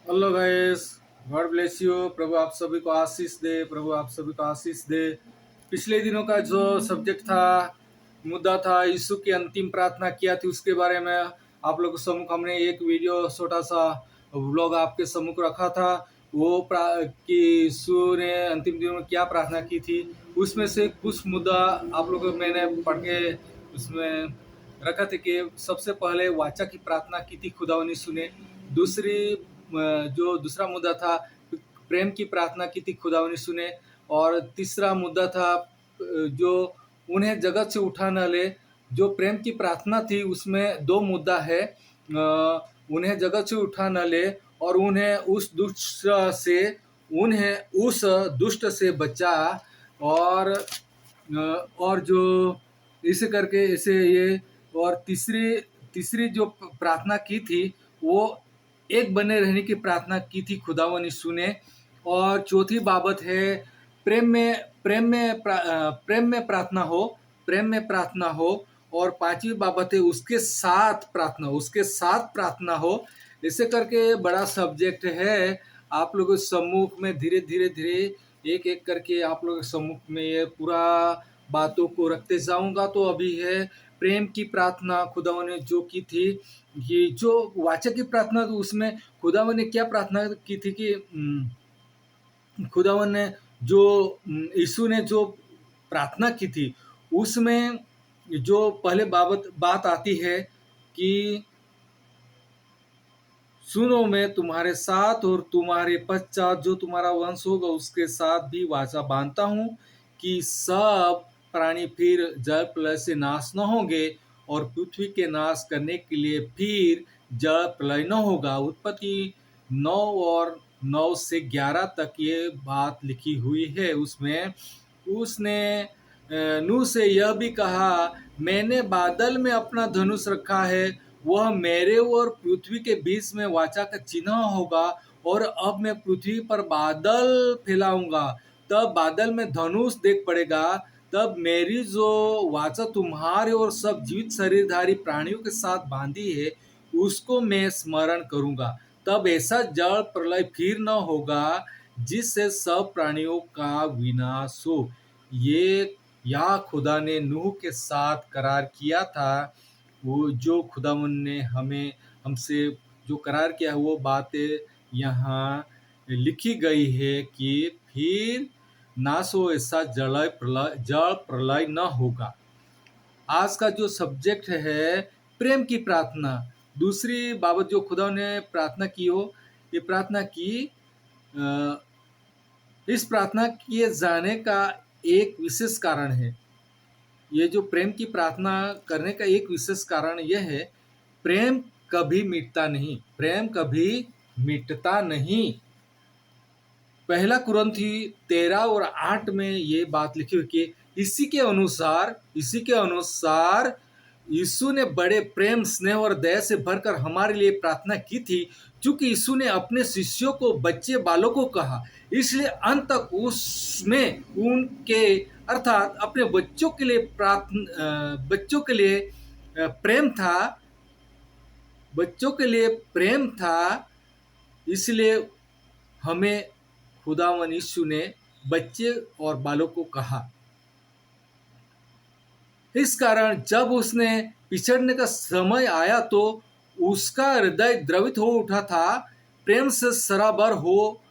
Hello guys. God bless you. प्रभु आप सभी को आशीष दे। प्रभु आप सभी को आशीष दे। पिछले दिनों का जो सब्जेक्ट था, मुद्दा था, यीशु की अंतिम प्रार्थना किया थी, उसके बारे में आप लोगों के सम्मुख हमने एक वीडियो छोटा सा व्लॉग आपके सम्मुख रखा था। कि यीशु ने अंतिम दिनों में क्या प्रार्थना की थी, उसमें से कुछ मुद्दा आप लोगों को मैंने पढ़ के उसमें रखा था कि सबसे पहले वाचा की प्रार्थना की थी, खुदावंद यीशु ने। दूसरी जो दूसरा मुद्दा था, प्रेम की प्रार्थना की थी, खुदावंद यीशु ने। और तीसरा मुद्दा था जो उन्हें जगत से उठा न ले। जो प्रेम की प्रार्थना थी उसमें दो मुद्दा है, उन्हें जगत से उठा न ले और उन्हें उस दुष्ट से बचा। और और जो इसे करके इसे ये और तीसरी तीसरी जो प्रार्थना की थी वो एक बने रहने की प्रार्थना की थी, खुदावंद यीशु ने। और चौथी बाबत है प्रेम में प्रार्थना हो, प्रेम में प्रार्थना हो। और पांचवी बाबत है उसके साथ प्रार्थना हो। इसे करके बड़ा सब्जेक्ट है। आप लोगों के सम्मुख में धीरे धीरे धीरे एक एक करके आप लोगों के सम्मुख में ये पूरा बातों को रखते जाऊंगा। तो अभी है प्रेम की प्रार्थना, खुदावन ने जो की थी। ये जो वाचक की प्रार्थना, तो उसमें खुदावन ने क्या प्रार्थना की थी कि खुदावन ने जो यीशु ने जो प्रार्थना की थी उसमें जो पहले बात आती है कि सुनो, मैं तुम्हारे साथ और तुम्हारे पश्चात जो तुम्हारा वंश होगा उसके साथ भी वाचा बांधता हूँ कि सब प्राणी फिर जल प्रलय से नाश न होंगे और पृथ्वी के नाश करने के लिए फिर जल प्रलय न होगा। उत्पत्ति 9 और 9 से 11 तक ये बात लिखी हुई है। उसमें उसने नूह से यह भी कहा, मैंने बादल में अपना धनुष रखा है, वह मेरे और पृथ्वी के बीच में वाचा का चिन्ह होगा। और अब मैं पृथ्वी पर बादल फैलाऊंगा, तब बादल में धनुष देख पड़ेगा। तब मेरी जो वाचा तुम्हारे और सब जीवित शरीरधारी प्राणियों के साथ बांधी है उसको मैं स्मरण करूंगा। तब ऐसा जल प्रलय फिर न होगा जिससे सब प्राणियों का विनाश हो। ये या खुदा ने नूह के साथ करार किया था। वो जो खुदावंद ने हमसे जो करार किया वो बातें यहाँ लिखी गई है कि फिर नाश हो, ऐसा जल प्रलय न होगा। आज का जो सब्जेक्ट है प्रेम की प्रार्थना। दूसरी बाबत जो खुदा ने प्रार्थना की हो, ये प्रार्थना की इस प्रार्थना किए जाने का एक विशेष कारण है। ये जो प्रेम की प्रार्थना करने का एक विशेष कारण यह है, प्रेम कभी मिटता नहीं, प्रेम कभी मिटता नहीं। पहला कुरिन्थी 13 और 8 में ये बात लिखी हुई कि इसी के अनुसार यीशु ने बड़े प्रेम, स्नेह और दया से भरकर हमारे लिए प्रार्थना की थी। क्योंकि यीशु ने अपने शिष्यों को बच्चे बालकों कहा, इसलिए अंत तक उसमें उनके अर्थात अपने बच्चों के लिए प्रेम था, बच्चों के लिए प्रेम था। इसलिए हमें खुदावन यीशु ने बच्चे और बालों को कहा। इस कारण जब उसने पिछड़ने का समय आया तो उसका हृदय द्रवित हो उठा था, प्रेम से सराबर हो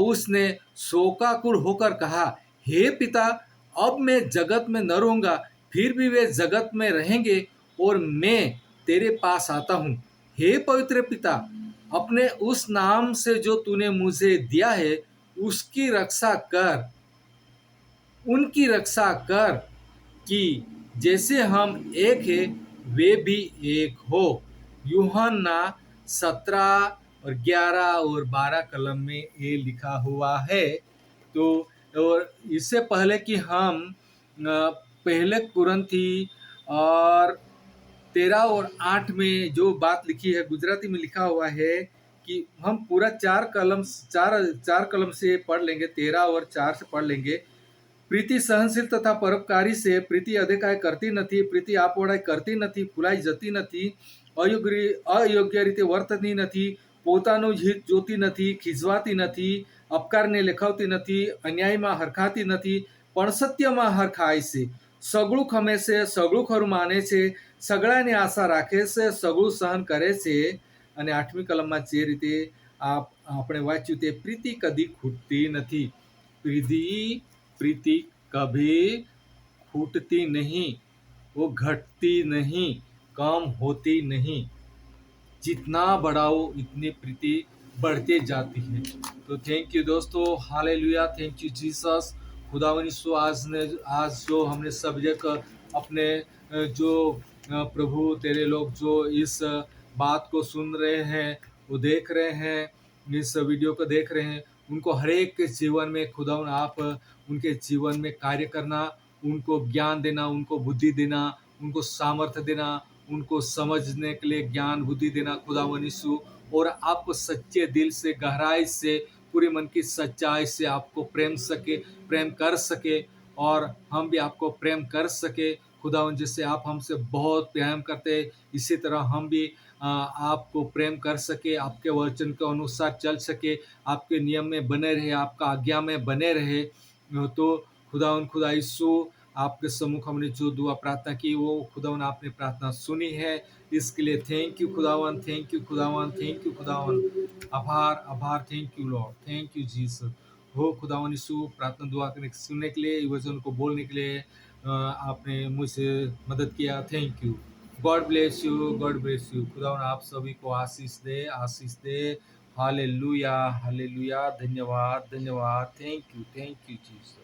उसने शोकाकुल होकर कहा, हे पिता, अब मैं जगत में न रहूंगा, फिर भी वे जगत में रहेंगे और मैं तेरे पास आता हूँ। हे पवित्र पिता, अपने उस नाम से जो तूने मुझे दिया है उनकी रक्षा कर कि जैसे हम एक है वे भी एक हो। यूहन्ना 17 और 11 और 12 कलम में ये लिखा हुआ है। तो और इससे पहले कि हम पहले कुरिन्थी और 13 और 8 में जो बात लिखी है, गुजराती में लिखा हुआ है कि हम पूरा चार कलम से पढ़ लेंगे, 13 और 4 से पढ़ लेंगे। प्रीति सहनशील तथा परोपकारी से, प्रीति अधिकाय करती નથી, प्रीति આપોડાઈ કરતી નથી, ફૂલાઈ જતી નથી, અયોગ્ય રીતે વર્તતી નથી, પોતાનું હિત જોતી નથી, ખીજવાતી નથી, અપકારને લેખાવતી નથી, અન્યાયમાં હરખાતી નથી, પણ સત્યમાં હરખાય છે. સગળું ખમે છે, સગળું ખરું માને છે, સગળાની આશા રાખે છે, સગળું સહન કરે છે. અને 8મી કલમમાં જે રીતે આપણે વાંચ્યું તે પ્રીતિ કદી ખૂટતી નથી. प्रीति कभी फूटती नहीं, वो घटती नहीं, कम होती नहीं. जितना बढ़ाओ इतनी प्रीति बढ़ते जाती है. तो थैंक यू दोस्तों, हालेलुया, थैंक यू जीसस. खुदावन यीशु आज जो हमने सब्जेक्ट अपने जो प्रभु तेरे लोग जो इस बात को सुन रहे हैं, वो देख रहे हैं, इस वीडियो को देख रहे हैं, उनको हर एक के जीवन में खुदावन आप उनके जीवन में कार्य करना, उनको ज्ञान देना, उनको बुद्धि देना, उनको सामर्थ्य देना, उनको समझने के लिए ज्ञान बुद्धि देना खुदावन यीशु. और आपको सच्चे दिल से, गहराई से, पूरे मन की सच्चाई से आपको प्रेम कर सके, और हम भी आपको प्रेम कर सके खुदावन. जैसे आप हमसे बहुत प्रेम करते हैं, इसी तरह हम भी आपको प्रेम कर सके, आपके वचन के अनुसार चल सके, आपके नियम में बने रहे, आपका आज्ञा में बने रहे. तो खुदा यीशु, आपके सम्मुख हमने जो दुआ प्रार्थना की वो खुदावन आपने प्रार्थना सुनी है. इसके लिए थैंक यू खुदावन, थैंक यू खुदावन, थैंक यू खुदावन. आभार आभार, thank you Lord, thank you Jesus. हो खुदावन यीशु, प्रार्थना दुआ सुनने के लिए, वचन को बोलने के लिए आपने मुझसे मदद किया. Thank you. God bless you, God bless you. खुदावन आप सभी को आशीष दे, आशीष दे. Hallelujah, hallelujah. धन्यवाद, धन्यवाद. Thank you Jesus.